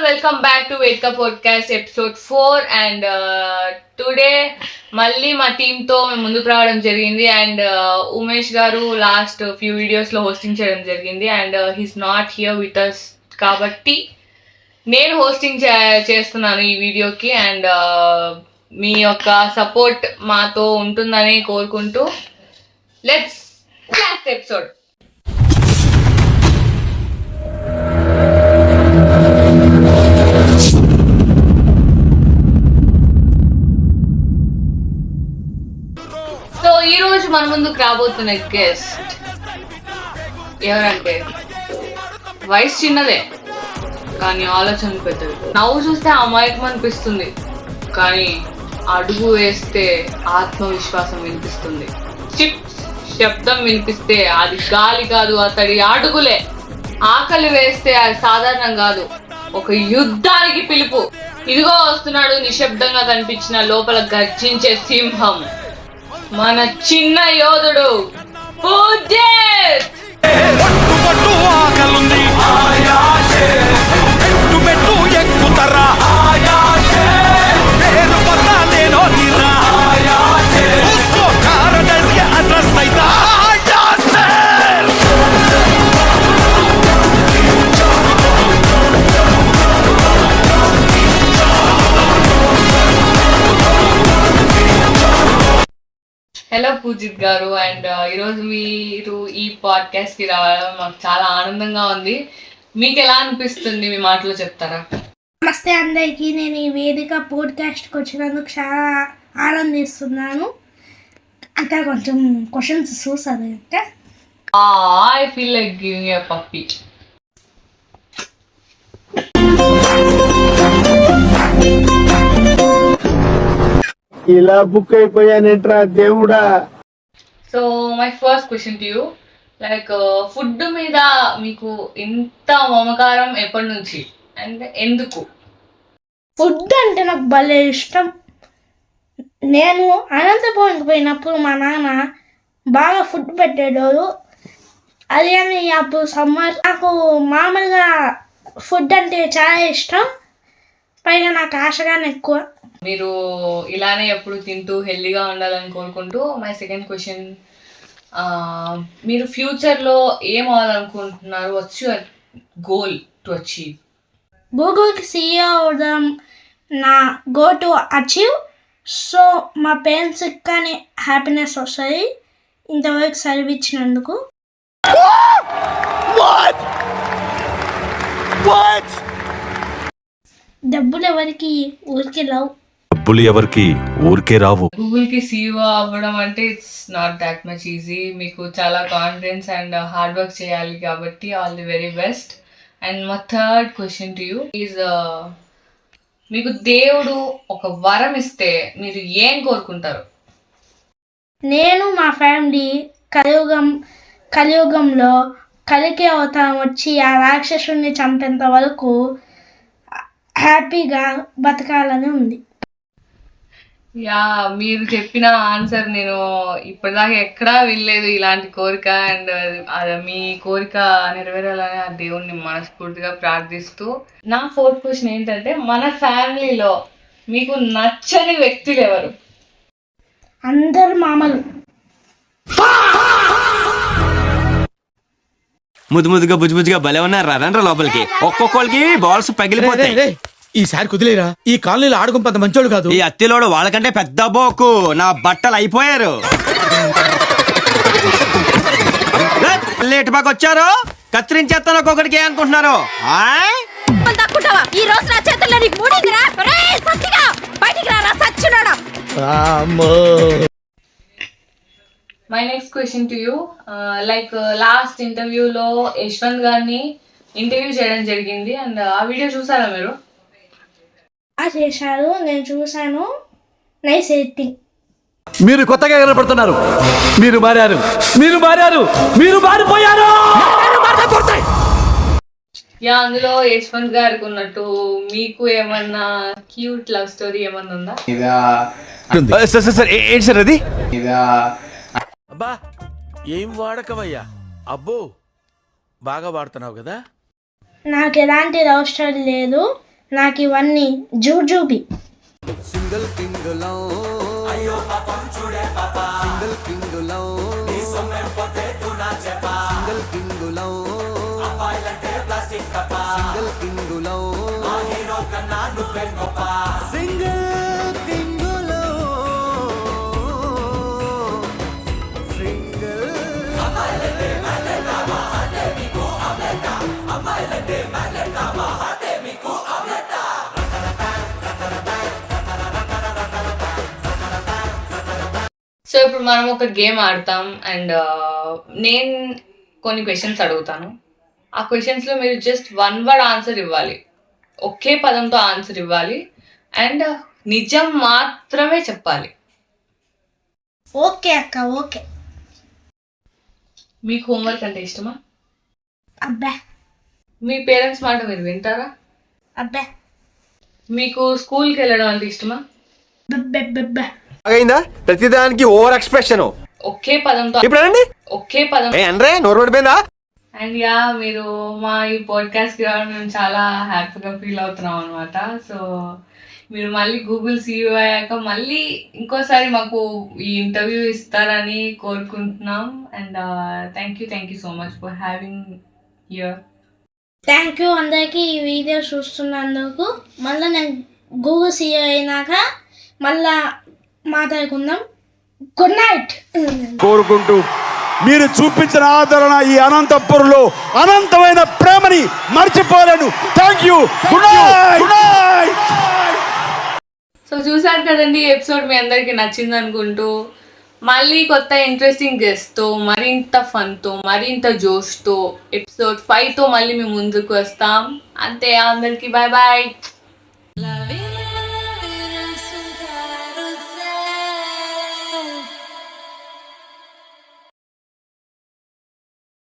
welcome back to Vedka Podcast episode 4 and today మళ్ళీ మా team తో మేము ముందుకు రావడం జరిగింది అండ్ ఉమేష్ గారు లాస్ట్ ఫ్యూ వీడియోస్ లో హోస్టింగ్ చేయడం జరిగింది and he's not here with us కాబట్టి నేను హోస్టింగ్ చేస్తున్నాను ఈ వీడియోకి అండ్ మీ యొక్క సపోర్ట్ మాతో ఉంటుందని కోరుకుంటూ లెట్స్ లాస్ట్ ఎపిసోడ్. సో ఈ రోజు మన ముందుకు రాబోతున్న గెస్ట్ ఎవరంటే వయసు చిన్నదే కానీ ఆలోచన పెద్దది. నవ్వు చూస్తే అమాయకం అనిపిస్తుంది కానీ అడుగు వేస్తే ఆత్మవిశ్వాసం వినిపిస్తుంది. చిప్స్ శబ్దం వినిపిస్తే అది గాలి కాదు, అతడి అడుగులే. ఆకలి వేస్తే అది సాధారణం కాదు, ఒక యుద్ధానికి పిలుపు. ఇదిగో వస్తున్నాడు నిశ్శబ్దంగా కనిపించిన లోపల గర్జించే సింహం, మన చిన్న యోధుడు పూజిత్. హలో పూజిత్ గారు, అండ్ ఈరోజు మీరు ఈ పాడ్కాస్ట్ కి రావడం మాకు చాలా ఆనందంగా ఉంది. మీకు ఎలా అనిపిస్తుంది, మీ మాటలో చెప్తారా? నమస్తే అందరికీ. నేను ఈ వేదిక పోడ్కాస్ట్కి వచ్చినందుకు చాలా ఆనందిస్తున్నాను. అక్కడ కొంచెం క్వశ్చన్స్ చూసారు అంటే I feel like giving a puppy. ఇలా బుక్ అయిపోయానేట్రా దేవుడా. So my first question to you, like food మీద మీకు ఇంత మమకారం ఎప్పటి నుంచి అంటే ఎందుకు? ఫుడ్ అంటే నాకు భలే ఇష్టం. నేను అనంతపురంకి పోయినప్పుడు మా నాన్న బాగా ఫుడ్ పెట్టేటోడు. అది అని అప్పుడు సమ్మర్ నాకు మామూలుగా ఫుడ్ అంటే చాలా ఇష్టం, పైగా నాకు ఆశగానే ఎక్కువ. మీరు ఇలానే ఎప్పుడు తింటూ హెల్దీగా ఉండాలని కోరుకుంటూ మై సెకండ్ క్వశ్చన్, మీరు ఫ్యూచర్లో ఏం అవ్వాలనుకుంటున్నారు? What's your goal to achieve? గూగుల్కి CEO అవడం నా గో టు అచీవ్. సో మా పేరెంట్స్కి కానీ హ్యాపీనెస్ వస్తుంది ఇంతవరకు చదివించినందుకు. డబ్బులు ఎవరికి ఊరికే రావు. డబ్బులు ఎవరికి ఊరికే రావు. గూగుల్ కి CEO అవ్వడం అంటే it's not that much easy. మీకు చాలా కాన్ఫిడెన్స్ అండ్ హార్డ్ వర్క్ చేయాలి కాబట్టి all the very best. And మా third question to you is, మీకు దేవుడు ఒక వరం ఇస్తే మీరు ఏం కోరుకుంటారు? నేను మా ఫ్యామిలీ కలియుగంలో కలికి అవతారం వచ్చి ఆ రాక్షసుని చంపేంత వరకు హ్యాపీగా బతకాలని ఉంది. యా, మీరు చెప్పిన ఆన్సర్ నేను ఇప్పటిదాకా ఎక్కడా వినలేదు ఇలాంటి కోరిక. అండ్ మీ కోరిక నెరవేరాలని ఆ దేవుణ్ణి మనస్ఫూర్తిగా ప్రార్థిస్తూ, నా ఫోర్త్ క్వశ్చన్ ఏంటంటే, మన ఫ్యామిలీలో మీకు నచ్చని వ్యక్తులు ఎవరు? అందరు మామలు. ముద్దుగా బుజ్జుగా భలే ఉన్నారు. రండ్రా లోపలికి. ఒక్కొక్కరికి బాల్స్ పగిలిపోతాయి. ఈసారి కుదిలేరా, ఈ కాలనీలో ఆడుకుంపంత మంచోడు కాదు. ఈ అత్తిలోడు వాళ్ళకంటే పెద్ద బోకు. నా బట్టలు అయిపోయారు. లేట్ బాగా వచ్చారు, కత్తిరించేస్తాను ఒక్కొక్కడికి అనుకుంటున్నారు. My next question to you, like last ఇంటర్వ్యూలో యశ్వంత్ గారిని ఇంటర్వ్యూ చేయడం జరిగింది అండ్ ఆ వీడియో చూసారా మీరు? చేశారు, నేను చూశాను. Nice editing. మీరు కొత్తగా కనపడుతున్నారు. మీరు మారారు, మీరు మారారు, మీరు మారిపోయారు. యా, అందులో యశ్వంత్ గారికి ఉన్నట్టు మీకు ఏమన్నా క్యూట్ లవ్ స్టోరీ ఏమన్నా ఉందా? ఏంటి సార్ అది? అబ్బా ఏం వాడకవయ్యా. అబ్బో బాగా వాడుతున్నావు కదా. నాకు ఎలాంటి లవ్ స్టోరీ లేదు, నాకు ఇవన్నీ జూజూబి. సో ఇప్పుడు మనం ఒక గేమ్ ఆడతాం అండ్ నేను కొన్ని క్వశ్చన్స్ అడుగుతాను. ఆ క్వశ్చన్స్లో మీరు జస్ట్ 1 word ఆన్సర్ ఇవ్వాలి, ఒకే పదంతో ఆన్సర్ ఇవ్వాలి అండ్ నిజం మాత్రమే చెప్పాలి. ఓకే అక్క, ఓకే. మీకు హోంవర్క్ అంటే ఇష్టమా? అబ్బా మీ పేరెంట్స్ మాట మీరు వింటారా? అబ్బా మీకు స్కూల్కి వెళ్ళడం అంటే ఇష్టమా? బెబ్బెబ్బెబ్బ. అయిందా ప్రతిదానికి ఓవర్ ఎక్స్ప్రెషన్. ఒకే పదంతో ఇప్పుడండి ఒకే పదం. అంటే నోరు పడిపోయిందా? అండ్ యా, మీరు మా ఈ పాడ్కాస్ట్కి రావడం మేము చాలా హ్యాపీగా ఫీల్ అవుతున్నాం అనమాట. సో మీరు మళ్ళీ గూగుల్ CEO అయ్యాక మళ్ళీ ఇంకోసారి మాకు ఈ ఇంటర్వ్యూ ఇస్తారని కోరుకుంటున్నాం. And thank you so much for having here. Thank you అందరికీ ఈ వీడియో చూస్తున్నందుకు. మళ్ళీ నేను గూగుల్ CEO అయినాక మళ్ళా మాట్లాడుకుందాం. Good night. కోరుకుంటూ మీరు చూపించిన ఆదరణ ఈ అనంతపురంలో అనంతమైన ప్రేమని మర్చిపోలేను. Thank you. Good night. So చూసారు కదండి, ఎపిసోడ్ మీ అందరికీ నచ్చింది అనుకుంటూ మళ్ళీ కొత్త ఇంట్రెస్టింగ్ గెస్ట్తో, మరింత ఫన్తో, మరింత జోష్తో ఎపిసోడ్ 5తో మళ్ళీ మేము ముందుకు వస్తాం. అంతే, అందరికీ బాయ్ బాయ్.